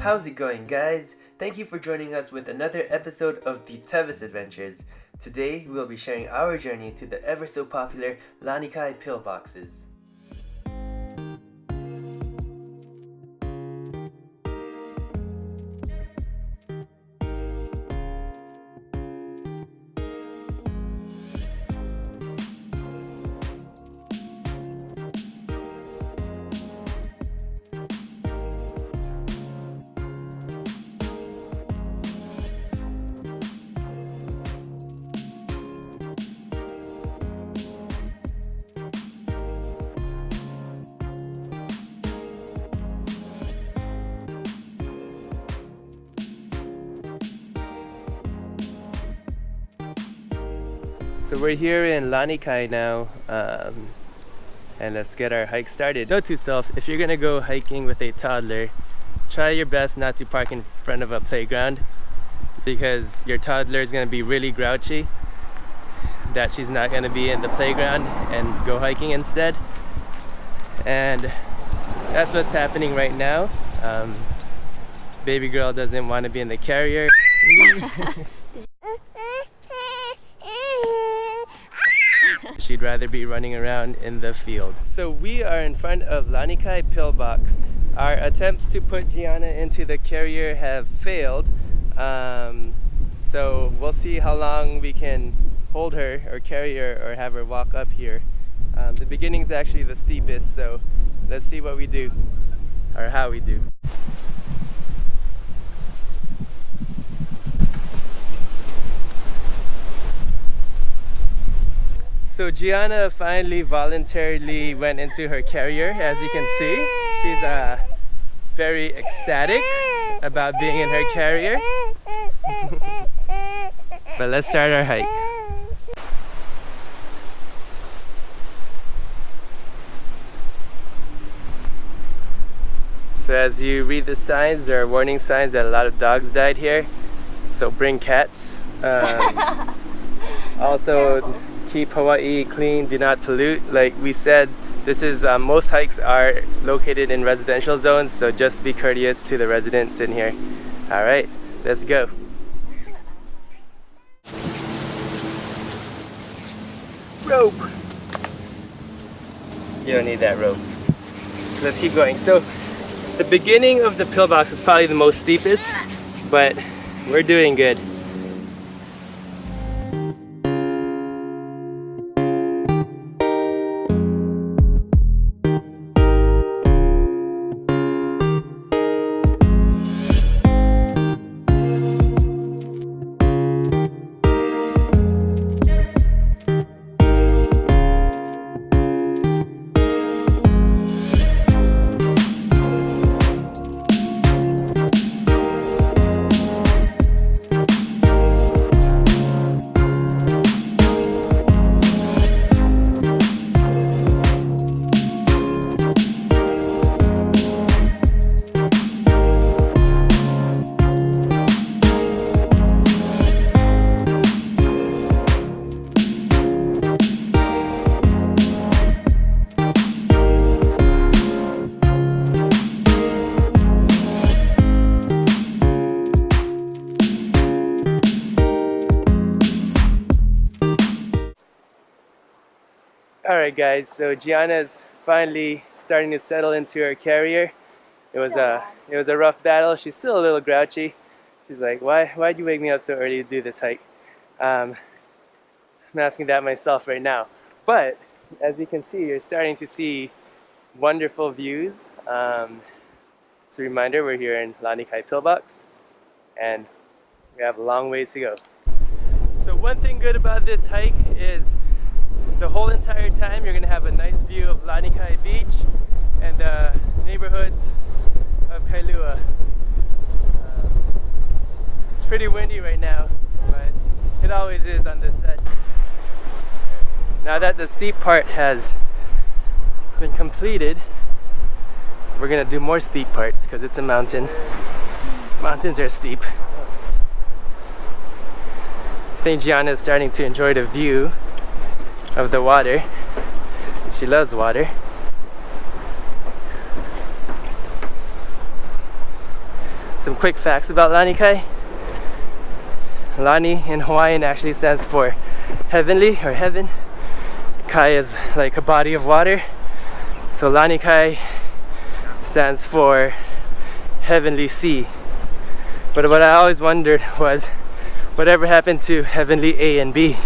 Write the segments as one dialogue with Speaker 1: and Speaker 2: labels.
Speaker 1: How's it going, guys? Thank you for joining us with another episode of the Tevis Adventures. Today, we'll be sharing our journey to the ever so popular Lanikai Pillboxes. So we're here in Lanikai now, and let's get our hike started. Note to self, if you're gonna go hiking with a toddler, try your best not to park in front of a playground because your toddler is gonna be really grouchy that she's not gonna be in the playground and go hiking instead. And that's what's happening right now. Baby girl doesn't want to be in the carrier. She'd rather be running around in the field. So we are in front of Lanikai Pillbox. Our attempts to put Gianna into the carrier have failed. So we'll see how long we can hold her or carry her or have her walk up here. The beginning's actually the steepest, so let's see what we do or how we do. So Gianna finally voluntarily went into her carrier. As you can see, she's very ecstatic about being in her carrier. But let's start our hike. So as you read the signs, there are warning signs that a lot of dogs died here. So bring cats. Also, keep Hawaii clean, do not pollute. Like we said, this is most hikes are located in residential zones, so just be courteous to the residents in here. All right, let's go. Rope. You don't need that rope. Let's keep going. So the beginning of the pillbox is probably the most steepest, but we're doing good. Alright guys, so Gianna's finally starting to settle into her carrier. It was a rough battle. She's still a little grouchy. She's like, why'd you wake me up so early to do this hike? I'm asking that myself right now. But as you can see, you're starting to see wonderful views. Just a reminder, we're here in Lanikai Pillbox and we have a long ways to go. So one thing good about this hike is the whole entire time you're going to have a nice view of Lanikai Beach and the neighborhoods of Kailua. It's pretty windy right now, but it always is on this side. Now that the steep part has been completed, we're going to do more steep parts because it's a mountain. Mountains are steep. I think Gianna is starting to enjoy the view of the water. She loves water. Some quick facts about Lanikai. Lani in Hawaiian actually stands for heavenly or heaven. Kai is like a body of water. So Lanikai stands for heavenly sea. But what I always wondered was, whatever happened to heavenly A and B?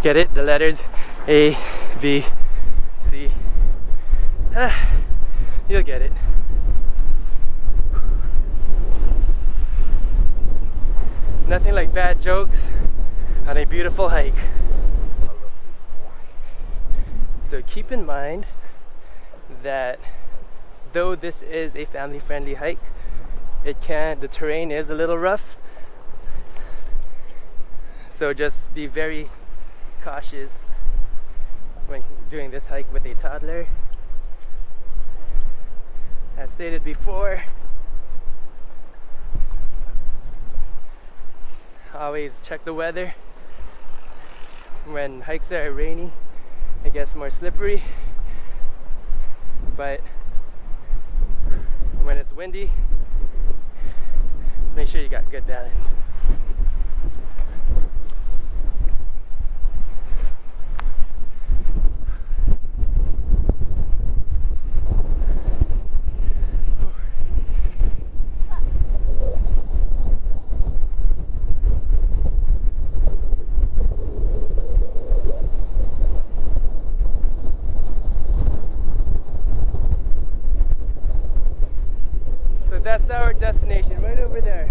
Speaker 1: Get it? The letters A, B, C. You'll get it. Nothing like bad jokes on a beautiful hike. So keep in mind that though this is a family-friendly hike, the terrain is a little rough. So just be very cautious when doing this hike with a toddler. As stated before, always check the weather. When hikes are rainy, it gets more slippery, but when it's windy, just make sure you got good balance. That's our destination, right over there.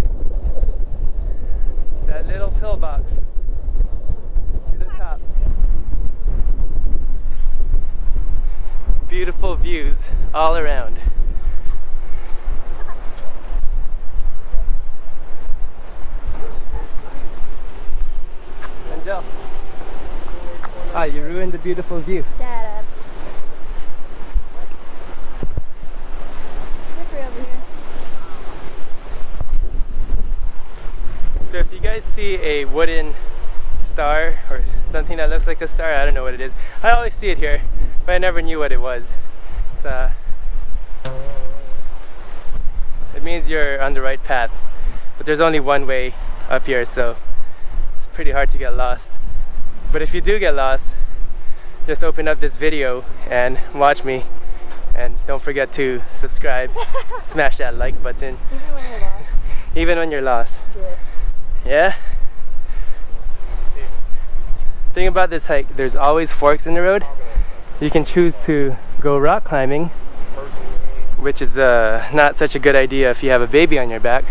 Speaker 1: That little pillbox to the top. Beautiful views all around. Angel. Ah, you ruined the beautiful view.
Speaker 2: Dad. Slippery over here.
Speaker 1: So if you guys see a wooden star or something that looks like a star, I don't know what it is. I always see it here, but I never knew what it was. It means you're on the right path, but there's only one way up here, so it's pretty hard to get lost. But if you do get lost, just open up this video and watch me, and don't forget to subscribe. Smash that like button.
Speaker 2: Even when you're lost.
Speaker 1: Even when you're lost.
Speaker 2: Do it.
Speaker 1: Yeah? Thing about this hike, there's always forks in the road. You can choose to go rock climbing, which is not such a good idea if you have a baby on your back.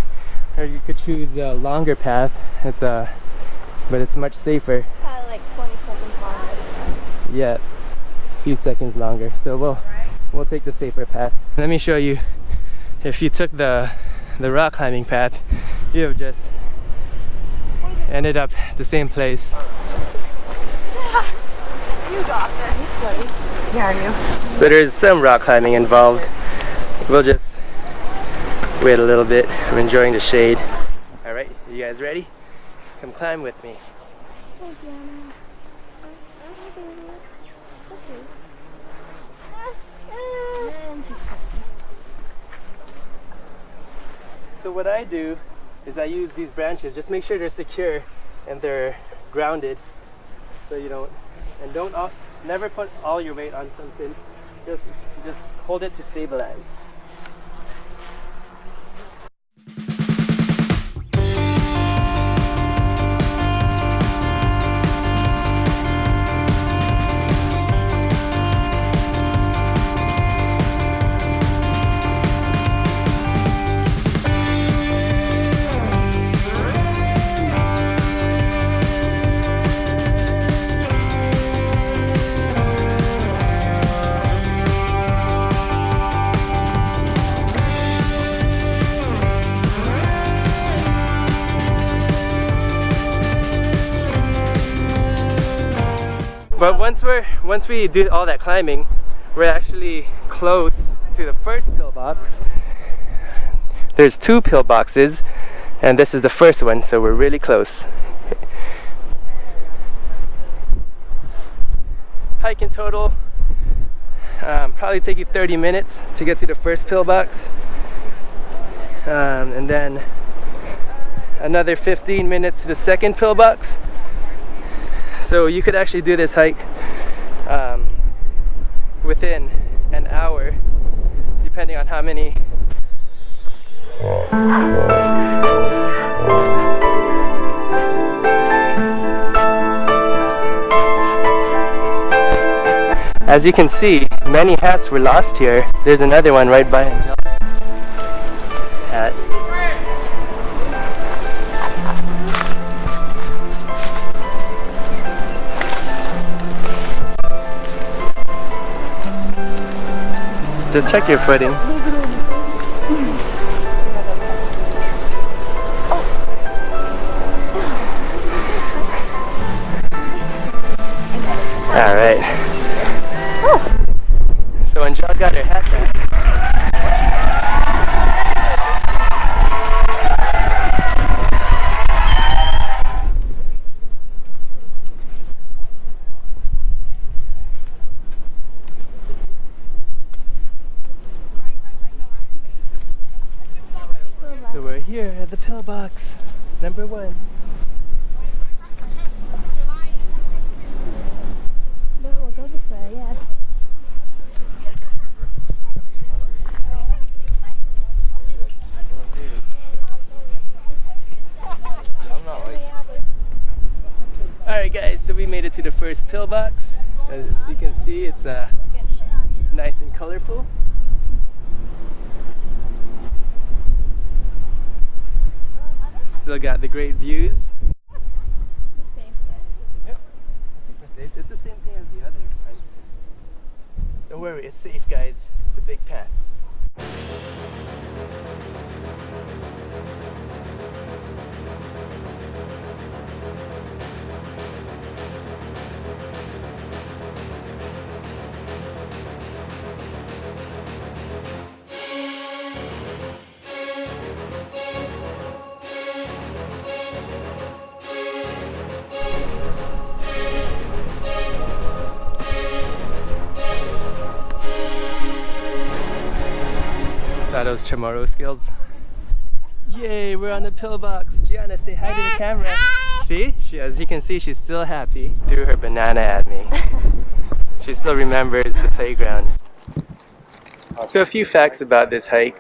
Speaker 1: Or you could choose a longer path. But it's much safer.
Speaker 2: Probably like 20 seconds longer.
Speaker 1: Yeah, a few seconds longer. So we'll take the safer path. Let me show you. If you took the rock climbing path, you have just ended up the same place.
Speaker 2: You doctor, he's sweaty. Yeah, are you?
Speaker 1: So there's some rock climbing involved. We'll just wait a little bit. I'm enjoying the shade. Alright, you guys ready? Come climb with me.
Speaker 2: Hey, Gianna. Hi, baby. It's okay. And she's coming.
Speaker 1: So what I do is I use these branches. Just make sure they're secure and they're grounded, so you never put all your weight on something. Just hold it to stabilize. But once we do all that climbing, we're actually close to the first pillbox. There's 2 pillboxes, and this is the first one, so we're really close. Hike in total, probably take you 30 minutes to get to the first pillbox. and then another 15 minutes to the second pillbox. So you could actually do this hike within an hour, depending on how many. As you can see, many hats were lost here. There's another one right by Angel's hat. Just check your footing. All right. So Angel got her hat back. So we're here at the pillbox, number 1.
Speaker 2: But we'll go this way, yes.
Speaker 1: Alright guys, so we made it to the first pillbox. As you can see, it's nice and colorful. Still got the great views. Yep, super safe. It's the same thing as the other, right? Don't worry, it's safe guys. It's a big path. Saw those Chamorro skills. Yay, we're on the pillbox. Gianna, say hi to the camera. See? As you can see, she's still happy. Threw her banana at me. She still remembers the playground. So a few facts about this hike.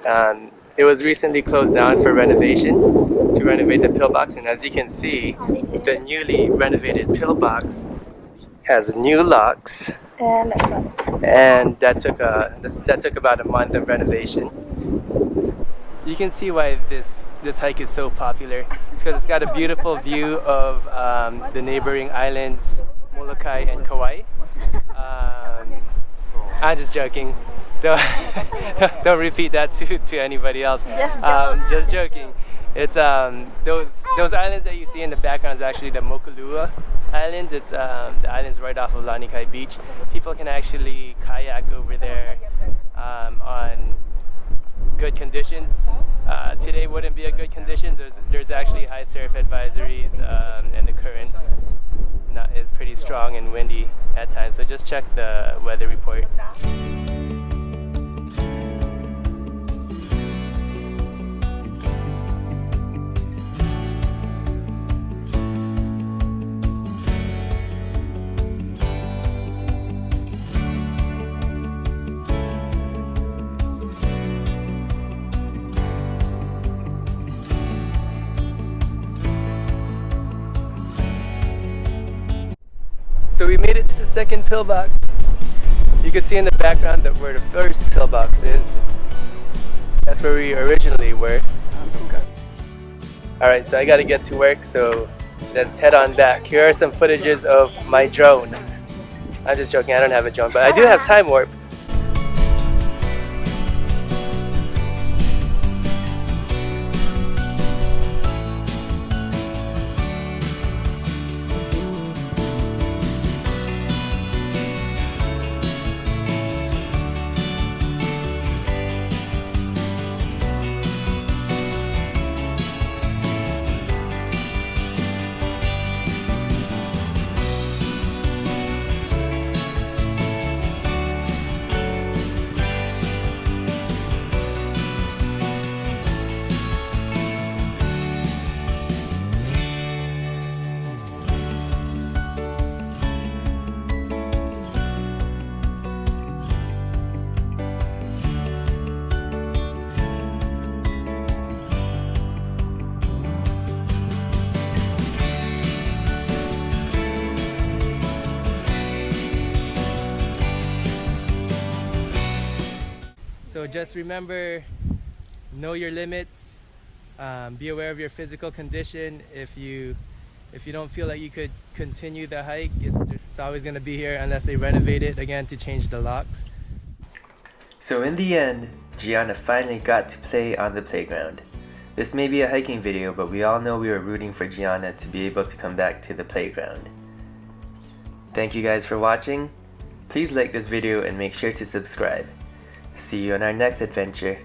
Speaker 1: It was recently closed down for renovation to renovate the pillbox, and as you can see, the newly renovated pillbox has new locks. And that took about a month of renovation. You can see why this hike is so popular. It's because it's got a beautiful view of the neighboring islands, Molokai and Kauai. I'm just joking. Don't repeat that to anybody else. Just joking. It's those islands that you see in the background is actually the Mokulua Islands. It's the islands right off of Lanikai Beach. People can actually kayak over there on good conditions. Today wouldn't be a good condition. There's actually high surf advisories, and the current is pretty strong and windy at times. So just check the weather report. So we made it to the second pillbox. You can see in the background that where the first pillbox is. That's where we originally were. Alright, so I gotta get to work, so let's head on back. Here are some footages of my drone. I'm just joking, I don't have a drone, but I do have time warp. So just remember, know your limits. Be aware of your physical condition. If you don't feel like you could continue the hike, it's always going to be here unless they renovate it again to change the locks. So in the end, Gianna finally got to play on the playground. This may be a hiking video, but we all know we were rooting for Gianna to be able to come back to the playground. Thank you guys for watching. Please like this video and make sure to subscribe. See you on our next adventure.